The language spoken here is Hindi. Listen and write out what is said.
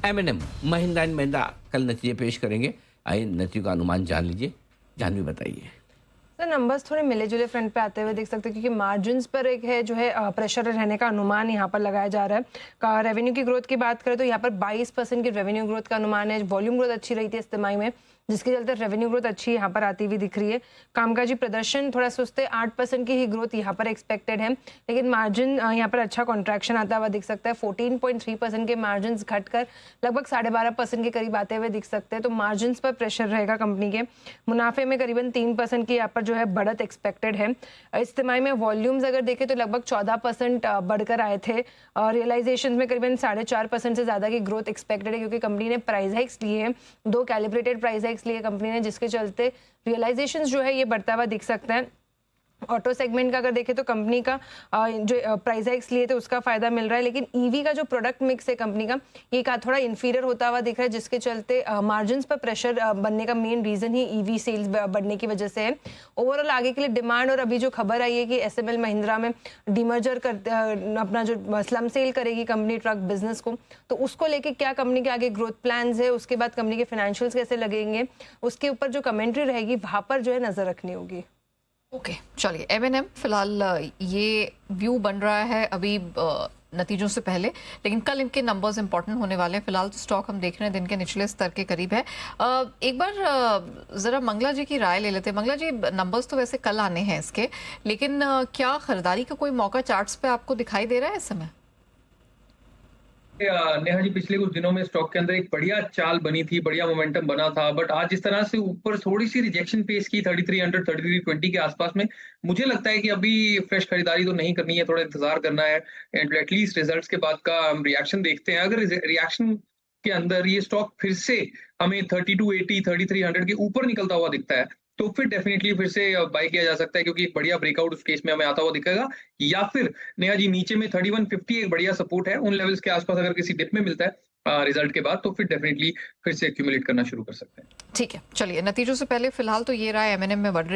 M&M महिंद्रा एंड महिंद्रा कल नतीजे पेश करेंगे। आइए नतीजों का अनुमान जान लीजिए। जानवी बताइए। सर नंबर्स थोड़े मिले जुले फ्रंट पे आते हुए देख सकते हैं, क्योंकि मार्जिन्स पर एक है जो है प्रेशर रहने का अनुमान यहाँ पर लगाया जा रहा है। रेवेन्यू की ग्रोथ की बात करें तो यहाँ पर 22% की रेवेन्यू ग्रोथ का अनुमान है। वॉल्यूम ग्रोथ अच्छी रही थी इस तिमाही में, जिसके चलते रेवेन्यू ग्रोथ अच्छी यहाँ पर आती हुई दिख रही है। कामकाजी प्रदर्शन थोड़ा सुस्त है, 8% की ही ग्रोथ यहाँ पर एक्सपेक्टेड है, लेकिन मार्जिन यहाँ पर अच्छा कॉन्ट्रैक्शन आता हुआ दिख सकता है। 14.3% के मार्जिन घटकर लगभग 12.5% के करीब आते हुए दिख सकते हैं। तो मार्जिन पर प्रेशर रहेगा कंपनी के। मुनाफे में करीबन 3% की यहाँ पर जो है बढ़त एक्सपेक्टेड है। इस तिमाही में वॉल्यूम्स अगर देखें तो लगभग 14% बढ़कर आए थे और रियलाइजेशन में करीबन 4.5% से ज़्यादा की ग्रोथ एक्सपेक्टेड है, क्योंकि कंपनी ने प्राइस हाइक्स लिए हैं, 2 कैलिब्रेटेड प्राइस हाइक्स लिए कंपनी ने, जिसके चलते रियलाइजेशंस जो है ये बढ़ता हुआ दिख सकता है। ऑटो सेगमेंट का अगर देखें तो कंपनी का जो प्राइस हाइक्स लिए थे उसका फायदा मिल रहा है, लेकिन ईवी का जो प्रोडक्ट मिक्स है कंपनी का ये का थोड़ा इन्फीरियर होता हुआ दिख रहा है, जिसके चलते मार्जिन्स पर प्रेशर बनने का मेन रीजन ही ईवी सेल्स बढ़ने की वजह से है। ओवरऑल आगे के लिए डिमांड, और अभी जो खबर आई है कि SML महिंद्रा में डीमर्जर कर अपना जो स्लम सेल करेगी कंपनी ट्रक बिजनेस को, तो उसको लेके क्या कंपनी के आगे ग्रोथ प्लान्स है, उसके बाद कंपनी के फाइनेंशियल्स कैसे लगेंगे, उसके ऊपर जो कमेंट्री रहेगी वहां पर जो है नजर रखनी होगी। ओके चलिए, M&M फिलहाल ये व्यू बन रहा है अभी नतीजों से पहले, लेकिन कल इनके नंबर्स इंपॉर्टेंट होने वाले हैं। फिलहाल तो स्टॉक हम देख रहे हैं दिन के निचले स्तर के करीब है। एक बार जरा मंगला जी की राय ले लेते हैं। मंगला जी, नंबर्स तो वैसे कल आने हैं इसके, लेकिन क्या खरीदारी का कोई मौका चार्ट्स पे आपको दिखाई दे रहा है इस समय? नेहा जी, पिछले कुछ दिनों में स्टॉक के अंदर एक बढ़िया चाल बनी थी, बढ़िया मोमेंटम बना था, बट आज जिस तरह से ऊपर थोड़ी सी रिजेक्शन पेश की 3300 3320 के आसपास में, मुझे लगता है कि अभी फ्रेश खरीदारी तो नहीं करनी है, थोड़ा इंतजार करना है। एटलीस्ट रिजल्ट्स के बाद का हम रिएक्शन देखते हैं। अगर रिएक्शन के अंदर ये स्टॉक फिर से हमें 3280 3300 के ऊपर निकलता हुआ दिखता है, तो फिर डेफिनेटली फिर से बाय किया जा सकता है, क्योंकि एक बढ़िया ब्रेकआउट उस केस में हमें आता हुआ दिखेगा। या फिर नेहा जी, नीचे में 3150 एक बढ़िया सपोर्ट है, उन लेवल्स के आसपास अगर किसी डिप में मिलता है रिजल्ट के बाद, तो फिर डेफिनेटली फिर से एक्यूमुलेट करना शुरू कर सकते हैं। ठीक है, चलिए नतीजों से पहले फिलहाल तो ये रहा M&M में बढ़ रही